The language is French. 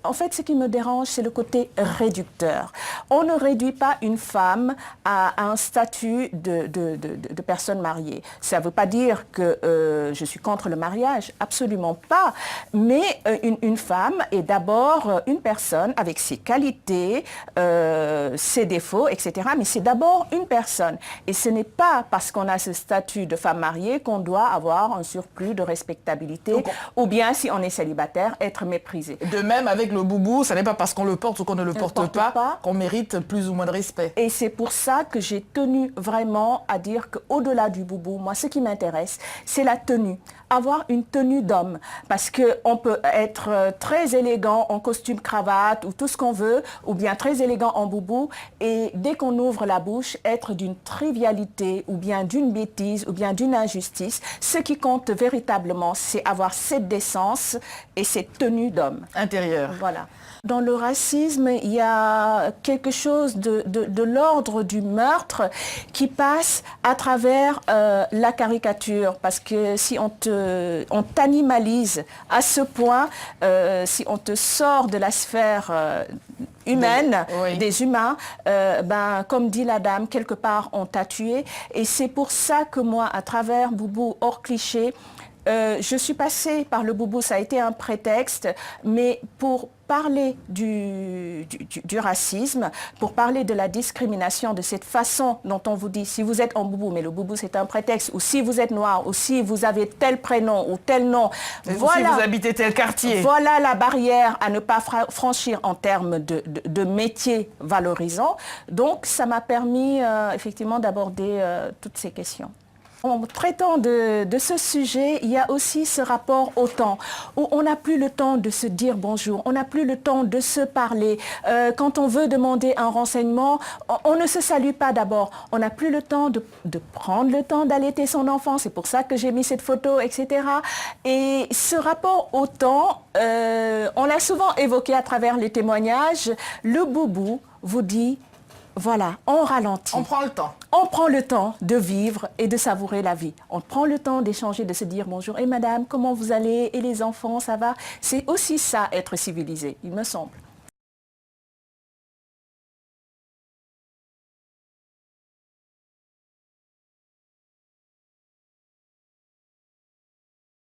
En fait, ce qui me dérange, c'est le côté réducteur. On ne réduit pas une femme à un statut de personne mariée. Ça ne veut pas dire que je suis contre le mariage, absolument pas. Mais une femme est d'abord une personne avec ses qualités, ses défauts, etc. Mais c'est d'abord une personne. Et ce n'est pas parce qu'on a ce statut de femme mariée qu'on doit avoir un surplus de respectabilité. Donc, ou bien, si on est célibataire, être méprisé. De même, avec le boubou, ce n'est pas parce qu'on le porte ou qu'on ne le porte pas qu'on mérite plus ou moins de respect. Et c'est pour ça que j'ai tenu vraiment à dire qu'au-delà du boubou, moi, ce qui m'intéresse, c'est la tenue. Avoir une tenue d'homme. Parce qu'on peut être très élégant en costume cravate ou tout ce qu'on veut, ou bien très élégant en boubou, et dès qu'on ouvre la bouche, être d'une trivialité, ou bien d'une bêtise, ou bien d'une injustice. Ce qui compte véritablement, c'est avoir cette décence et cette tenue d'homme. Intérieur. Voilà. Dans le racisme, il y a quelque chose de l'ordre du meurtre qui passe à travers la caricature. Parce que si on t'animalise à ce point, si on te sort de la sphère humaine, oui, des humains, comme dit la dame, quelque part on t'a tué. Et c'est pour ça que moi, à travers Boubou hors cliché, je suis passée par le boubou, ça a été un prétexte, mais pour parler du racisme, pour parler de la discrimination, de cette façon dont on vous dit, si vous êtes en boubou, mais le boubou c'est un prétexte, ou si vous êtes noir, ou si vous avez tel prénom ou tel nom, voilà, si vous habitez tel quartier. Voilà la barrière à ne pas franchir en termes de métier valorisant. Donc ça m'a permis effectivement d'aborder toutes ces questions. En traitant de ce sujet, il y a aussi ce rapport au temps, où on n'a plus le temps de se dire bonjour, on n'a plus le temps de se parler. Quand on veut demander un renseignement, on ne se salue pas d'abord. On n'a plus le temps de prendre le temps d'allaiter son enfant, c'est pour ça que j'ai mis cette photo, etc. Et ce rapport au temps, on l'a souvent évoqué à travers les témoignages. Le boubou vous dit, voilà, on ralentit. On prend le temps. On prend le temps de vivre et de savourer la vie. On prend le temps d'échanger, de se dire bonjour. Et madame, comment vous allez? Et les enfants, ça va? C'est aussi ça, être civilisé, il me semble.